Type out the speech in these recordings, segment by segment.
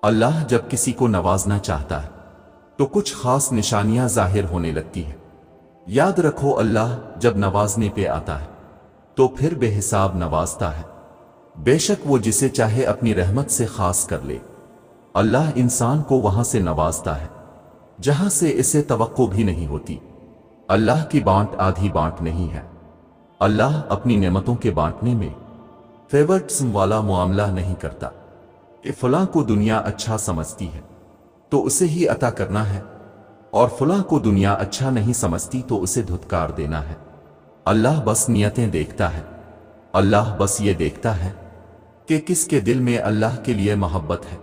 अल्लाह जब किसी को नवाजना चाहता है तो कुछ खास निशानियां जाहिर होने लगती हैं। याद रखो, अल्लाह जब नवाजने पे आता है तो फिर बेहिसाब नवाजता है। बेशक वो जिसे चाहे अपनी रहमत से खास कर ले। अल्लाह इंसान को वहां से नवाजता है जहां से इसे तवक्को भी नहीं होती। अल्लाह की बांट आधी बांट नहीं है। अल्लाह अपनी नेमतों के बांटने में फेवरिटिज्म वाला मामला नहीं करता कि फलां को दुनिया अच्छा समझती है तो उसे ही अता करना है, और फलां को दुनिया अच्छा नहीं समझती तो उसे धुतकार देना है। अल्लाह बस नियतें देखता है। अल्लाह बस ये देखता है कि किसके दिल में अल्लाह के लिए मोहब्बत है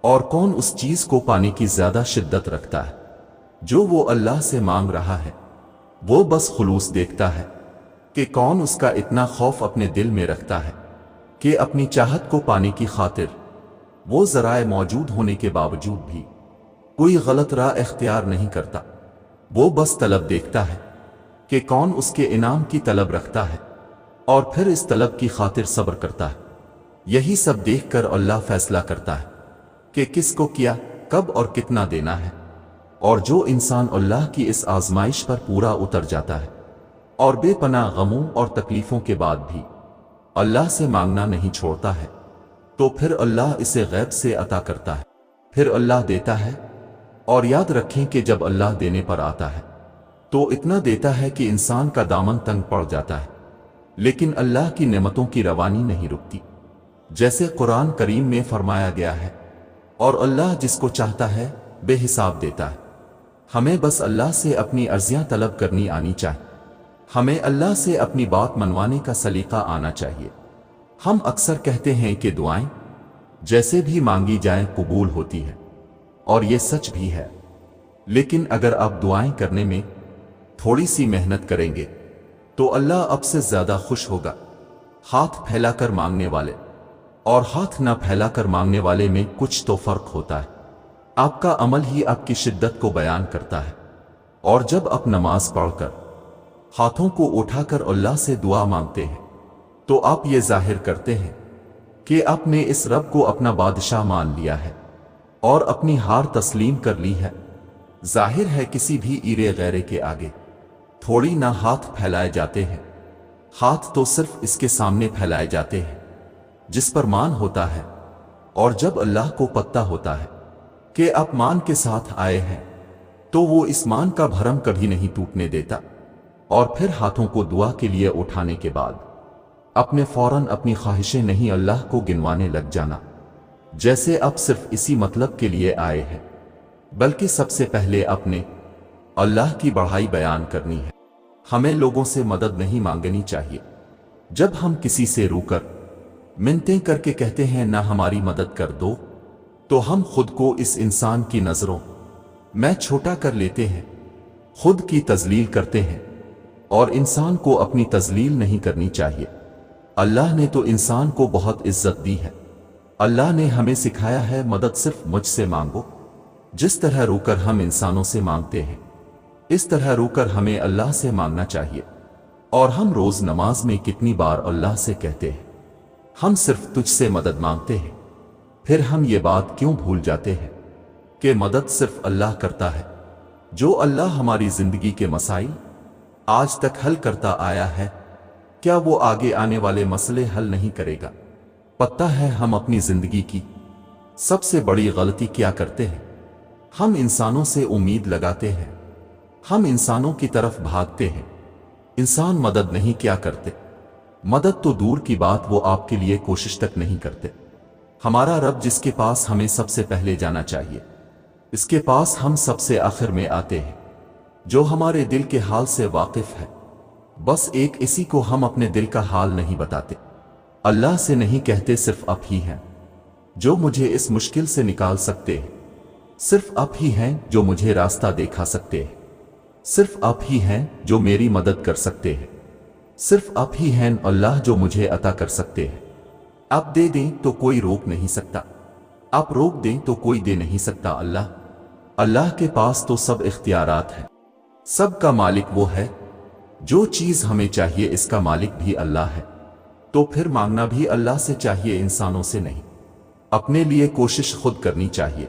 और कौन उस चीज को पाने की ज्यादा शिद्दत रखता है जो वो अल्लाह से मांग रहा है। वो बस खुलूस देखता है कि कौन उसका इतना खौफ अपने दिल में रखता है कि अपनी चाहत को पाने की खातिर वो ज़राए मौजूद होने के बावजूद भी कोई गलत राह इख्तियार नहीं करता। वो बस तलब देखता है कि कौन उसके इनाम की तलब रखता है और फिर इस तलब की खातिर सब्र करता है। यही सब देखकर अल्लाह फैसला करता है कि किसको क्या, कब और कितना देना है। और जो इंसान अल्लाह की इस आजमाइश पर पूरा उतर जाता है और बेपनाह गमों और तकलीफों के बाद भी अल्लाह से मांगना नहीं छोड़ता है, तो फिर अल्लाह इसे गैब से अता करता है, फिर अल्लाह देता है। और याद रखें कि जब अल्लाह देने पर आता है तो इतना देता है कि इंसान का दामन तंग पड़ जाता है, लेकिन अल्लाह की नेमतों की रवानी नहीं रुकती, जैसे कुरान करीम में फरमाया गया है। और अल्लाह जिसको चाहता है बेहिसाब देता है। हमें बस अल्लाह से अपनी अर्जियां तलब करनी आनी चाहिए। हमें अल्लाह से अपनी बात मनवाने का सलीका आना चाहिए। हम अक्सर कहते हैं कि दुआएं जैसे भी मांगी जाएं कबूल होती है, और ये सच भी है। लेकिन अगर आप दुआएं करने में थोड़ी सी मेहनत करेंगे तो अल्लाह आपसे ज्यादा खुश होगा। हाथ फैलाकर मांगने वाले और हाथ न फैलाकर मांगने वाले में कुछ तो फर्क होता है। आपका अमल ही आपकी शिद्दत को बयान करता है। और जब आप नमाज पढ़कर हाथों को उठाकर अल्लाह से दुआ मांगते हैं तो आप ये जाहिर करते हैं कि आपने इस रब को अपना बादशाह मान लिया है और अपनी हार तस्लीम कर ली है। जाहिर है किसी भी ईरे गैरे के आगे थोड़ी ना हाथ फैलाए जाते हैं। हाथ तो सिर्फ इसके सामने फैलाए जाते हैं जिस पर मान होता है। और जब अल्लाह को पता होता है कि आप मान के साथ आए हैं तो वो इस मान का भरम कभी नहीं टूटने देता। और फिर हाथों को दुआ के लिए उठाने के बाद अपने फौरन अपनी ख्वाहिशें नहीं अल्लाह को गिनवाने लग जाना, जैसे अब सिर्फ इसी मतलब के लिए आए हैं, बल्कि सबसे पहले अपने अल्लाह की बढ़ाई बयान करनी है। हमें लोगों से मदद नहीं मांगनी चाहिए। जब हम किसी से रूकर मिन्नतें करके कहते हैं ना हमारी मदद कर दो, तो हम खुद को इस इंसान की नजरों में छोटा कर लेते हैं, खुद की तजलील करते हैं। और इंसान को अपनी तजलील नहीं करनी चाहिए। अल्लाह ने तो इंसान को बहुत इज्जत दी है। अल्लाह ने हमें सिखाया है मदद सिर्फ मुझसे मांगो। जिस तरह रूकर हम इंसानों से मांगते हैं, इस तरह रूकर हमें अल्लाह से मांगना चाहिए। और हम रोज नमाज में कितनी बार अल्लाह से कहते हैं हम सिर्फ तुझसे मदद मांगते हैं। फिर हम ये बात क्यों भूल जाते हैं कि मदद सिर्फ अल्लाह करता है। जो अल्लाह हमारी जिंदगी के मसाइल आज तक हल करता आया है, क्या वो आगे आने वाले मसले हल नहीं करेगा? पता है हम अपनी जिंदगी की सबसे बड़ी गलती क्या करते हैं? हम इंसानों से उम्मीद लगाते हैं, हम इंसानों की तरफ भागते हैं। इंसान मदद नहीं क्या करते, मदद तो दूर की बात वो आपके लिए कोशिश तक नहीं करते। हमारा रब जिसके पास हमें सबसे पहले जाना चाहिए, इसके पास हम सबसे आखिर में आते हैं, जो हमारे दिल के हाल से वाकिफ है। बस एक इसी को हम अपने दिल का हाल नहीं बताते। अल्लाह से नहीं कहते सिर्फ आप ही हैं जो मुझे इस मुश्किल से निकाल सकते हैं, सिर्फ आप ही हैं जो मुझे रास्ता दिखा सकते हैं, सिर्फ आप ही हैं जो मेरी मदद कर सकते हैं, सिर्फ आप ही हैं अल्लाह जो मुझे अता कर सकते हैं। आप दे दें तो कोई रोक नहीं सकता, आप रोक दें तो कोई दे नहीं सकता। अल्लाह के पास तो सब इख्तियारात हैं। सब का मालिक वो है। जो चीज हमें चाहिए इसका मालिक भी अल्लाह है, तो फिर मांगना भी अल्लाह से चाहिए, इंसानों से नहीं। अपने लिए कोशिश खुद करनी चाहिए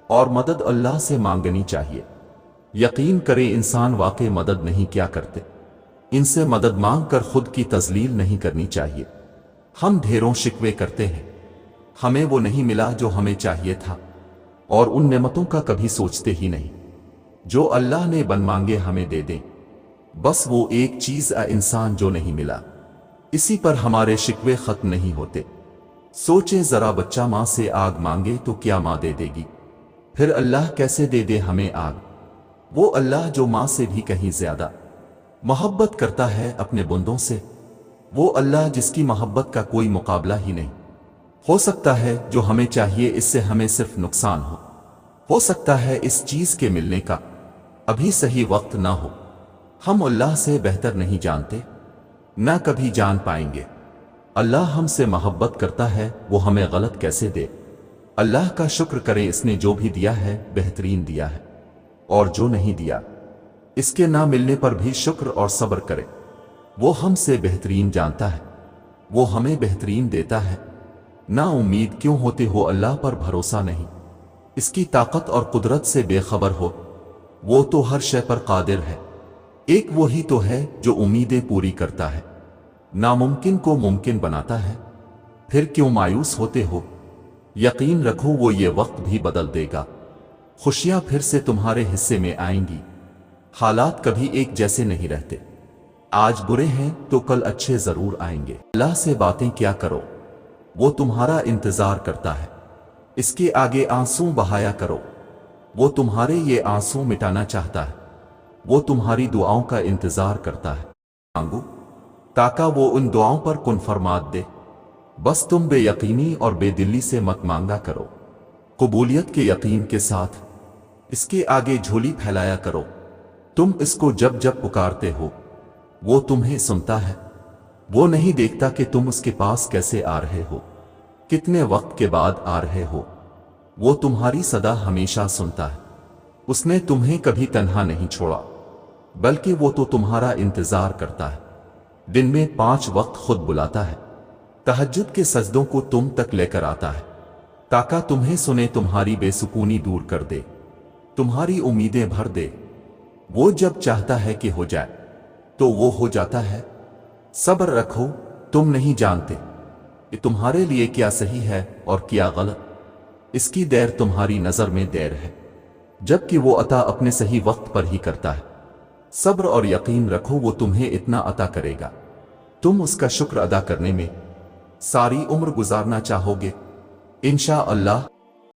और मदद अल्लाह से मांगनी चाहिए। यकीन करें इंसान वाकई मदद नहीं क्या करते, इनसे मदद मांग कर खुद की तजलील नहीं करनी चाहिए। हम ढेरों शिकवे करते हैं, हमें वो नहीं मिला जो हमें चाहिए था, और उन नेमतों का कभी सोचते ही नहीं जो अल्लाह ने बन मांगे हमें दे दें। बस वो एक चीज इंसान जो नहीं मिला, इसी पर हमारे शिकवे खत्म नहीं होते। सोचें जरा, बच्चा माँ से आग मांगे तो क्या माँ दे देगी? फिर अल्लाह कैसे दे दे हमें आग? वो अल्लाह जो माँ से भी कहीं ज्यादा मोहब्बत करता है अपने बंदों से, वो अल्लाह जिसकी मोहब्बत का कोई मुकाबला ही नहीं। हो सकता है जो हमें चाहिए इससे हमें सिर्फ नुकसान हो सकता है इस चीज के मिलने का अभी सही वक्त ना हो। हम अल्लाह से बेहतर नहीं जानते, ना कभी जान पाएंगे। अल्लाह हमसे मोहब्बत करता है, वो हमें गलत कैसे दे? अल्लाह का शुक्र करें, इसने जो भी दिया है बेहतरीन दिया है, और जो नहीं दिया इसके ना मिलने पर भी शुक्र और सब्र करें। वो हमसे बेहतरीन जानता है, वो हमें बेहतरीन देता है। ना उम्मीद क्यों होते हो? अल्लाह पर भरोसा नहीं, इसकी ताकत और कुदरत से बेखबर हो? वो तो हर शय पर कादिर है। एक वही तो है जो उम्मीदें पूरी करता है, नामुमकिन को मुमकिन बनाता है। फिर क्यों मायूस होते हो? यकीन रखो वो ये वक्त भी बदल देगा, खुशियां फिर से तुम्हारे हिस्से में आएंगी। हालात कभी एक जैसे नहीं रहते, आज बुरे हैं तो कल अच्छे जरूर आएंगे। अल्लाह से बातें क्या करो, वो तुम्हारा इंतजार करता है। इसके आगे आंसू बहाया करो, वो तुम्हारे ये आंसू मिटाना चाहता है। वो तुम्हारी दुआओं का इंतजार करता है। मांगो ताका वो उन दुआओं पर कुन फरमात दे। बस तुम बेयकीनी और बेदिली से मत मांगा करो, कबूलियत के यकीन के साथ इसके आगे झोली फैलाया करो। तुम इसको जब जब पुकारते हो वो तुम्हें सुनता है। वो नहीं देखता कि तुम उसके पास कैसे आ रहे हो, कितने वक्त के बाद आ रहे हो। वो तुम्हारी सदा हमेशा सुनता है। उसने तुम्हें कभी तन्हा नहीं छोड़ा, बल्कि वो तो तुम्हारा इंतजार करता है। दिन में 5 वक्त खुद बुलाता है, तहज्जुद के सजदों को तुम तक लेकर आता है, ताकि तुम्हें सुने, तुम्हारी बेसुकूनी दूर कर दे, तुम्हारी उम्मीदें भर दे। वो जब चाहता है कि हो जाए तो वो हो जाता है। सब्र रखो, तुम नहीं जानते कि तुम्हारे लिए क्या सही है और क्या गलत। इसकी देर तुम्हारी नजर में देर है, जबकि वो अता अपने सही वक्त पर ही करता है। सब्र और यकीन रखो, वो तुम्हें इतना अता करेगा, तुम उसका शुक्र अदा करने में सारी उम्र गुजारना चाहोगे इंशा अल्लाह।